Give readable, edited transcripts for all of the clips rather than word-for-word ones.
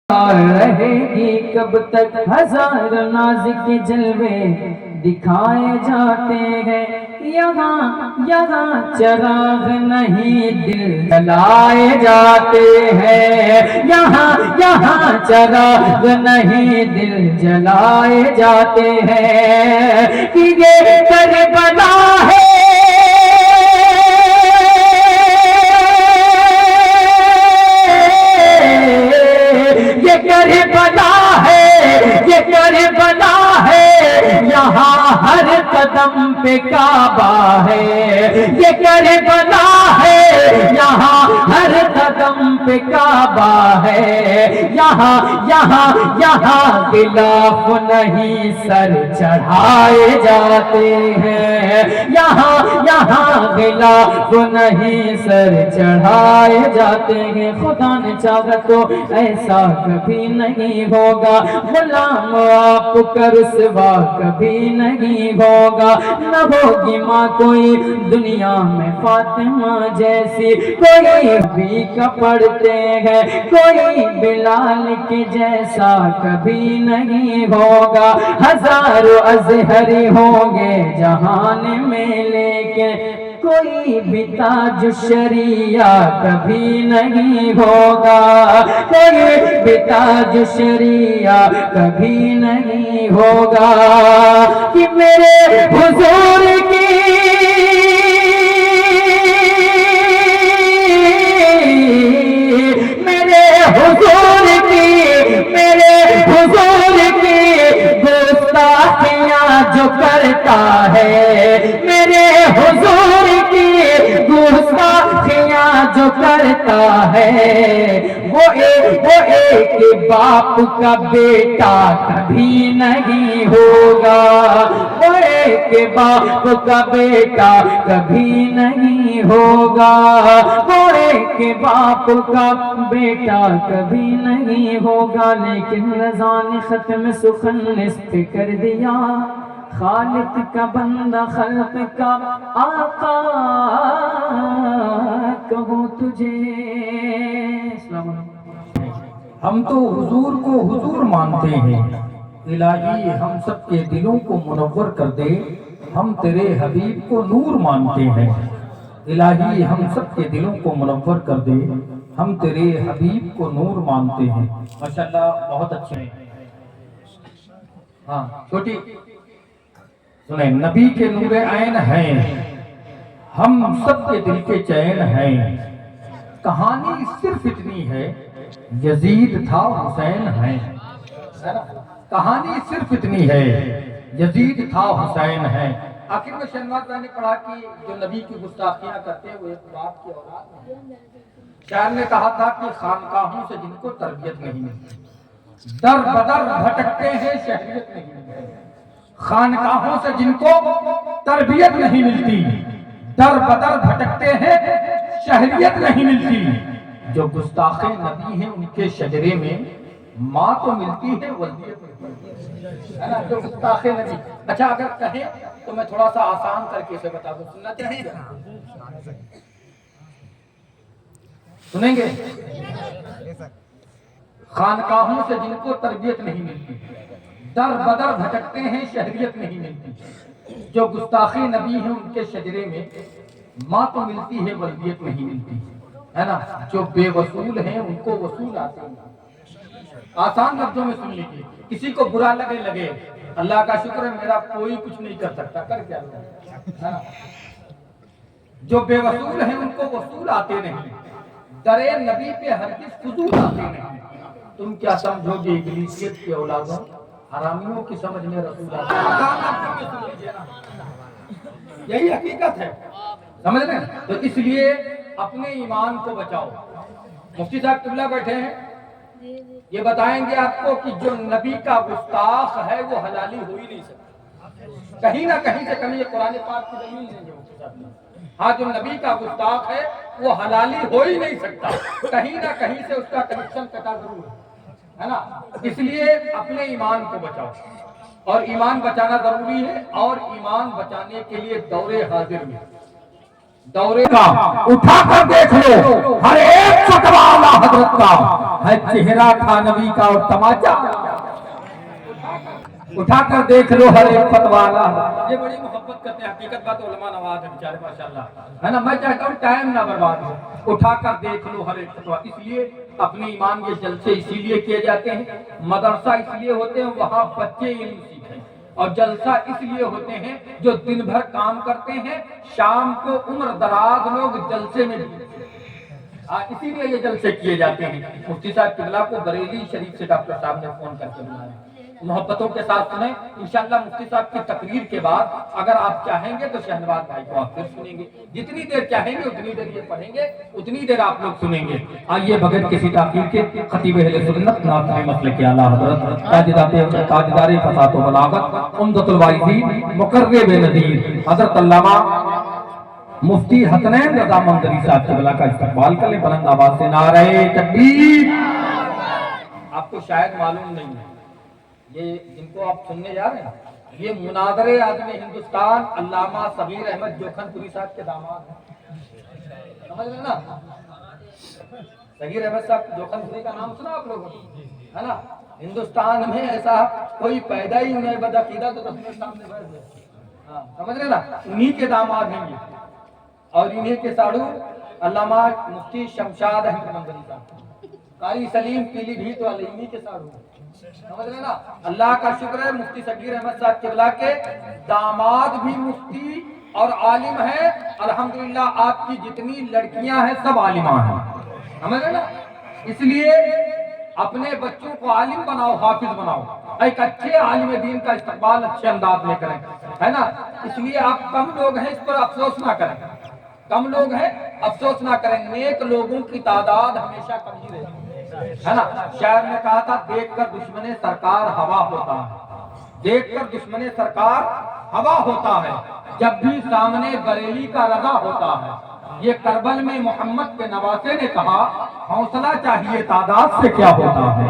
رہے گی کب تک ہزار ناز کے جلوے دکھائے جاتے ہیں یہاں چراغ نہیں دل جلائے جاتے ہیں یہاں چراغ نہیں دل جلائے جاتے ہیں کہ یہ کربلا ہے کربلا ہے یہاں ہر قدم پہ کعبہ ہے یہ کربلا ہے یہاں ہر قدم پہ کعبہ ہے یہاں خلاف نہیں سر چڑھائے جاتے ہیں یہاں خلاف نہیں سر چڑھائے جاتے ہیں خدا نے چاہا تو ایسا کبھی نہیں ہوگا غلام آپ کا رسوا کبھی نہیں ہوگا نہ ہوگی ماں کوئی دنیا میں فاطمہ جیسی کوئی بھی کا پڑھتے ہیں کوئی بلال کے جیسا کبھی نہیں ہوگا ہزاروں ازہری ہوں گے جہان میں لیکن کوئی بھی تاج شریعہ کبھی نہیں ہوگا کوئی بھی تاج شریعہ کبھی نہیں ہوگا کہ میرے حضور کی گستاخیاں جو کرتا ہے میرے حضور کی گستاخیاں جو کرتا ہے وہ ایک باپ کا بیٹا کبھی نہیں ہوگا وہ ایک باپ کا بیٹا کبھی نہیں ہوگا وہ ایک باپ کا بیٹا کبھی نہیں ہوگا لیکن رضا نے ختم سخن نصف کر دیا خالق کا بندہ خلق کا آقا کہوں تجھے السلام علیکم۔ ہم تو حضور کو حضور مانتے ہیں، الہی ہم سب کے دلوں کو منور کر دے، ہم تیرے حبیب کو نور مانتے ہیں، الہی ہم سب کے دلوں کو منور کر دے، ہم تیرے حبیب کو نور مانتے ہیں۔ ماشاءاللہ بہت اچھے ہیں۔ ہاں چھوٹی سنیں، نبی کے نور عین ہیں، ہم سب کے دل کے چین ہیں، کہانی صرف اتنی ہے یزید تھا حسین ہے، کہانی صرف اتنی ہے یزید تھا حسین ہے۔ آخر میں شہنواز نے پڑھا کہ جو نبی کی گستاخیاں کرتے ہوئے باپ کی اولاد ہیں، شاعر نے کہا تھا کہ خانقاہوں سے جن کو تربیت نہیں ملتی در بدر بھٹکتے ہیں شہریت نہیں ملتی، خانقاہوں سے جن کو تربیت نہیں ملتی در بدر بھٹکتے ہیں شہریت نہیں ملتی، جو گستاخ نبی ہیں ان کے شجرے میں ماں تو ملتی ہے ولدیت ملتی ہے نا، جو گستاخ نبی۔ اچھا اگر کہیں تو میں تھوڑا سا آسان کر کے اسے بتا دوں، سننا چاہیں گے؟ سنیں گے؟ خانقاہوں سے جن کو تربیت نہیں ملتی در بدر بھٹکتے ہیں شہریت نہیں ملتی، جو گستاخ نبی ہیں ان کے شجرے میں ماں تو ملتی ہے ولدیت نہیں ملتی، ہے نا، جو بے وصول ہیں ان کو وصول آتے ہیں۔ آسان لفظوں میں سن لیجیے، کسی کو برا لگے اللہ کا شکر ہے میرا کوئی کچھ نہیں کر سکتا، کر کیا لوں، جو بے وصول ہیں ان کو وصول آتے نہیں، درے نبی پہ ہرگز فضول آتے نہیں، تم کیا سمجھو گے ابلیسیت کے اولادوں، حرامیوں کی سمجھ میں رسول آتے ہیں۔ یہی حقیقت ہے، سمجھ رہے ہیں؟ تو اس لیے اپنے ایمان کو بچاؤ۔ مفتی صاحب قبلہ بیٹھے ہیں، یہ بتائیں گے آپ کو کہ جو نبی کا گستاخ ہے وہ حلالی ہو ہی نہیں سکتا، کہیں نہ کہیں سے کمی، یہ قرآن پاک کی دلیل نہیں ہے مفتی صاحب نے۔ ہاں جو نبی کا گستاخ ہے وہ حلالی ہو ہی نہیں سکتا، کہیں نہ کہیں سے اس کا کنیکشن کٹا ضرور ہے نا۔ اس لیے اپنے ایمان کو بچاؤ، اور ایمان بچانا ضروری ہے، اور ایمان بچانے کے لیے دور حاضر میں दौरे का उठा कर देख लो, हर एक फतवाला हजरत का है, चेहरा था नबी का और तमाचा। उठा कर देख लो हर एक फतवाला। ये बड़ी मोहब्बत करते हैं, हकीकत बात उलमा नवाज है बेचारे माशाल्लाह, है ना। मैं चाहता हूँ टाइम ना बर्बाद हो, उठा कर देख लो हर एक फतवा। इसलिए अपने ईमान के जलसे इसीलिए किए जाते हैं, मदरसा इसलिए होते हैं वहाँ बच्चे इल्म सीखें, और जलसा इसलिए होते हैं जो दिन भर काम करते हैं, शाम को उम्र दराज लोग जलसे में इसीलिए ये जलसे किए जाते हैं। मुफ्ती साहब किबला को बरेली शरीफ से डॉक्टर साहब ने फोन करके बुलाया, मोहब्बतों के साथ सुने। इंशाअल्लाह मुफ्ती साहब की तकरीर के बाद अगर आप चाहेंगे तो शहनवाज भाई को आप फिर सुनेंगे, जितनी देर चाहेंगे उतनी देर ये पढ़ेंगे, उतनी देर आप लोग सुनेंगे। आइए बगैर किसी ताखीर के खतीब अहले सुन्नत नाज़िम मसलक आला हज़रत ताजदार फसात व बलागत उम्दतुल वाइज़ीन मुकर्रब नज़ीर हज़रत अल्लामा मुफ्ती हसनैन रज़ा मंदरी साहब क़िबला का इस्तकबाल कर ले बुलंद आवाज से। नारे तकबीर। आपको शायद मालूम नहीं है, ये जिनको आप सुनने जा रहे हैं, ये मुनाज़रे आज़म हिंदुस्तान अल्लामा सबीर अहमद जोखनपुरी साहब के दामाद हैं, समझ रहे ना। सबीर अहमद साहब जोखनपुरी का नाम सुना आप लोगों ने, है ना। हिंदुस्तान में ऐसा कोई पैदा ही नहीं बदअकीदा तो अपने सामने बैठ गए, हाँ समझ रहे ना। उन्हीं के दामाद हैं ये, और इन्हीं के साड़ू अल्लामा मुफ्ती शमशाद अहमद मंदरी साहब, कारी सलीम पीलीभीत वाले इन्हीं के साड़ू, समझ रहे ना। अल्लाह का शुक्र है मुफ्ती सबीर अहमद साहब क़िबला के दामाद भी मुफ्ती और आलिम है। अल्हम्दुलिल्लाह आपकी जितनी लड़कियां हैं सब आलिमा हैं, समझ रहे ना। इसलिए अपने बच्चों को आलिम बनाओ, हाफिज बनाओ, एक अच्छे आलिम दीन का इस्तकबाल अच्छे अंदाज में करें, है ना। इसलिए आप कम लोग हैं इस पर अफसोस ना करें, कम लोग हैं अफसोस ना करें, नेक लोगों की तादाद हमेशा कम ही रहती है ना। शायर ने कहा था, देखकर दुश्मने सरकार हवा होता है, देखकर दुश्मने सरकार हवा होता है, जब भी सामने बरेली का रज़ा होता है। ये करबल में मोहम्मद के नवासे ने कहा, हौसला चाहिए तादाद से क्या होता है,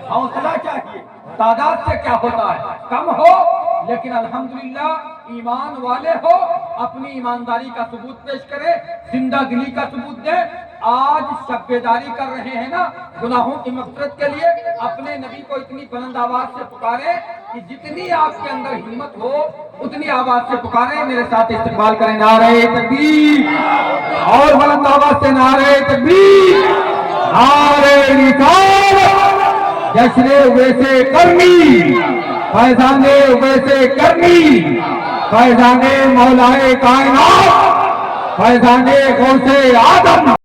हौसला चाहिए तादाद से क्या होता है। कम हो लेकिन अल्हम्दुलिल्लाह ईमान वाले हो, अपनी ईमानदारी का सबूत पेश करे, जिंदा दिली का सबूत दे। आज शब्बेदारी कर रहे हैं ना गुनाहों की मग़फ़िरत के लिए, अपने नबी को इतनी बुलंद आवाज से पुकारे कि जितनी आपके अंदर हिम्मत हो उतनी आवाज से पुकारे। मेरे साथ इस्तकबाल करें, नारे तकबीर, और बुलंद आवाज से नारे तकबीर, नारे रिसालत, जश्न वैसे करनी, फैज़ाने वैसे करनी, फैज़ाने मौलाए कायनात, फैज़ाने गौसे आदम।